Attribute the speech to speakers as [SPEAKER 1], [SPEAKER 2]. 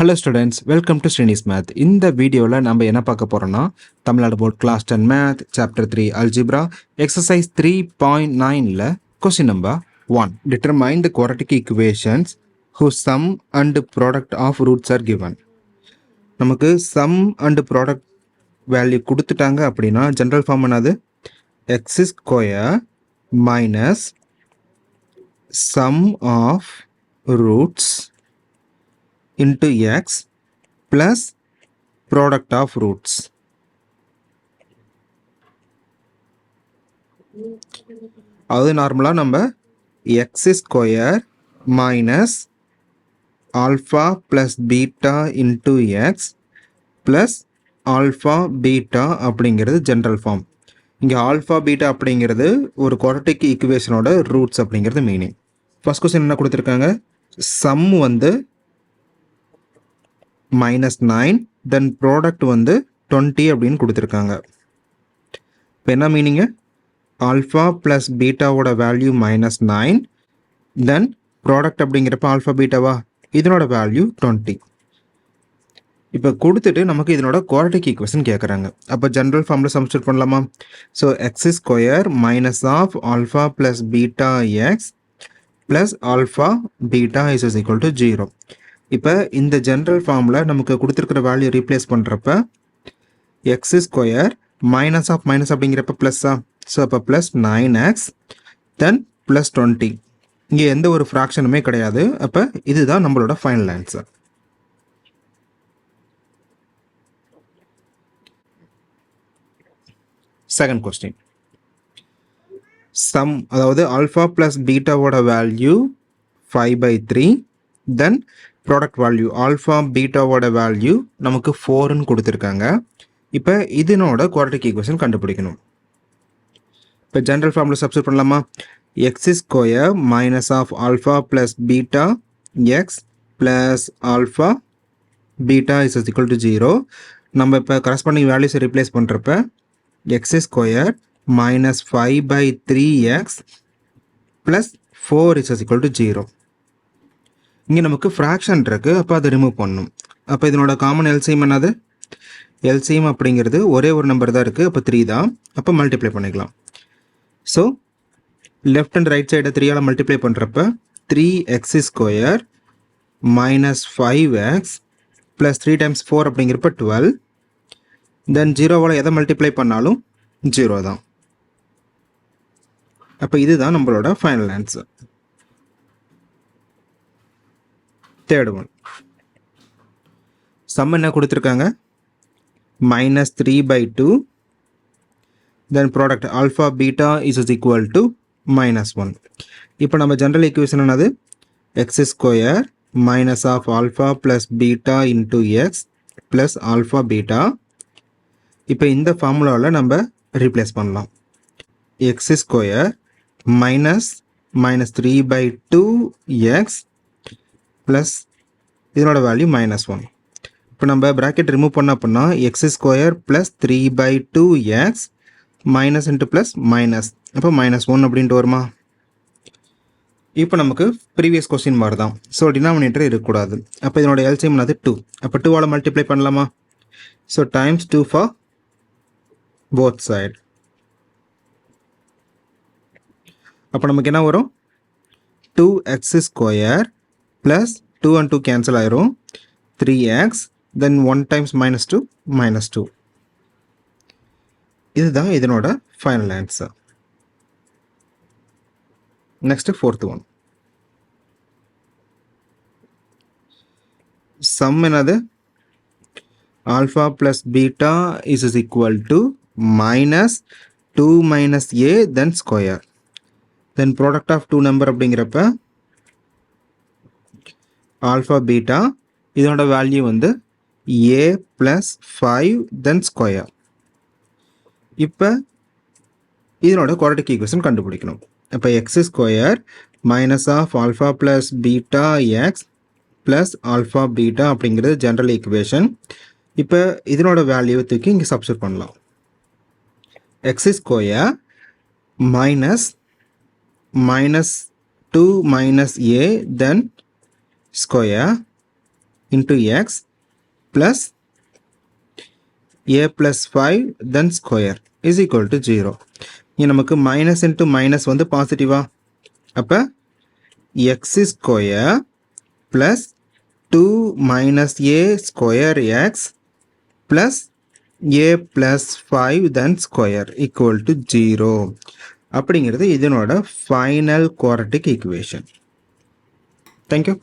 [SPEAKER 1] Hello students, welcome to Srini's math. இந்த வீடியோவில் நம்ம என்ன பார்க்க போகிறோம்னா Tamil Nadu board class 10 math chapter 3 algebra exercise 3.9ல் question number 1. Determine the quadratic equations whose sum and product of roots are given. நமக்கு sum and product value கொடுத்துட்டாங்க அப்படின்னா ஜென்ரல் ஃபார்ம் என்னது? X square minus sum of roots into x plus product of roots. அது நார்மலாக நம்ம x square minus alpha plus beta into x plus alpha beta அப்படிங்கிறது general form. இங்கே alpha beta அப்படிங்கிறது ஒரு குவாட்ரட்டிக் ஈக்குவேஷனோட ரூட்ஸ் அப்படிங்கிறது meaning. First question என்ன கொடுத்துருக்காங்க? சம் வந்து -9, தென் ப்ராடக்ட் வந்து 20 அப்படின்னு கொடுத்துருக்காங்க. இப்போ என்ன மீனிங்கு? ஆல்ஃபா ப்ளஸ் பீட்டாவோட வேல்யூ -9, தென் ப்ராடக்ட் அப்படிங்கிறப்ப ஆல்ஃபா பீட்டாவா, இதனோட வேல்யூ 20. இப்போ கொடுத்துட்டு நமக்கு இதனோட குவாட்ரட்டிக் ஈக்குவேஷன் கேட்குறாங்க. அப்போ ஜென்ரல் ஃபார்மில் சப்ஸ்டிட்யூட் பண்ணலாமா? So x square minus of alpha plus beta x plus alpha beta is equal to 0. இப்போ இந்த ஜென்ரல் ஃபார்மில் நமக்கு கொடுத்துருக்கிற வேல்யூ ரீப்ளேஸ் பண்ணுறப்ப x square minus of minus அப்படிங்கிறப்ப ப்ளஸ்ஸா, ஸோ அப்போ ப்ளஸ் 9x தென் ப்ளஸ் 20. இங்கே எந்த ஒரு ஃப்ராக்ஷனுமே கிடையாது. அப்போ இதுதான் நம்மளோட final answer. Second question. Sum, அதாவது ஆல்ஃபா ப்ளஸ் பீட்டாவோட value 5/3, then product value alpha பீட்டாவோட வேல்யூ நமக்கு 4ன்னு கொடுத்துருக்காங்க. இப்போ இதனோட குவாட்ரட்டிக் ஈக்குவேஷன் கண்டுபிடிக்கணும். இப்போ ஜென்ரல் ஃபார்மில் சப்ஸ்டிட்யூட் பண்ணலாமா? X square minus of alpha plus beta x plus alpha beta is equal to 0. நம்ம இப்போ கரஸ்பாண்டிங் வேல்யூஸை ரீப்ளேஸ் பண்ணுறப்ப x square minus 5/3x plus 4 is equal to 0. இங்கே நமக்கு ஃப்ராக்ஷன் இருக்குது, அப்போ அதை ரிமூவ் பண்ணணும். அப்போ இதனோட காமன் எல்சிஎம் என்னது? எல்சிஎம் அப்படிங்கிறது ஒரே ஒரு நம்பர் தான் இருக்குது, அப்போ 3 தான். அப்போ மல்டிப்ளை பண்ணிக்கலாம். ஸோ லெஃப்ட் அண்ட் ரைட் சைடை 3ஆல் மல்டிப்ளை பண்ணுறப்ப 3x square minus 5x plus 3 times 4 அப்படிங்கிறப்ப 12, தென் 0வால் எதை மல்டிப்ளை பண்ணாலும் 0 தான். அப்போ இதுதான் நம்மளோட final answer. Third one. Sum என்ன கொடுத்துருக்காங்க? -3/2, then product alpha beta is equal to -1. இப்போ நம்ம ஜென்ரல் ஈக்குவேஷன் என்னது? X square minus of alpha plus beta into x plus alpha beta. இப்போ இந்த ஃபார்முலாவில் நம்ம ரீப்ளேஸ் பண்ணலாம். எக்ஸ் ஸ்கொயர் -3/2x ப்ளஸ் இதனோட வேல்யூ -1. இப்போ நம்ம ப்ராக்கெட் ரிமூவ் பண்ண அப்படின்னா x square plus 3/2x minus into plus minus, அப்போ -1 அப்படின்ட்டு வருமா? இப்போ நமக்கு ப்ரீவியஸ் கொஸ்டின் மாதிரி தான். ஸோ டினாமினேட்டர் இருக்கக்கூடாது. அப்போ இதனோட எல்சிஎம் அது 2. அப்போ 2ஆல் மல்டிப்ளை பண்ணலாமா? So times 2 for both side. அப்போ நமக்கு என்ன வரும்? 2x square plus 2 and 2 cancel ஆயிரும், 3x, தென் 1 டைம்ஸ் -2 -2. இதுதான் இதனோட final answer. Next fourth one. Sum என்னது? Alpha plus beta is equal to -2 - a then square, then product of 2 number அப்படிங்கிறப்ப alpha beta இதனோட வேல்யூ வந்து a ப்ளஸ் 5 தென் ஸ்கொயர். இப்போ இதனோட குவாட்ரட்டிக் ஈக்குவேஷன் கண்டுபிடிக்கணும். இப்போ x square minus of alpha plus beta x plus alpha beta அப்படிங்கிறது general equation. இப்போ இதனோட வேல்யூ தூக்கி இங்கே சப்ஸ்டிட்யூட் பண்ணலாம். X square minus -2 - a then square into x plus a plus 5 then square is equal to 0. இங்கே நமக்கு minus into minus வந்து பாசிட்டிவா, அப்போ x square plus 2 minus a square X plus a plus 5 then square equal to 0 அப்படிங்கிறது இதனோட final quadratic equation. Thank you.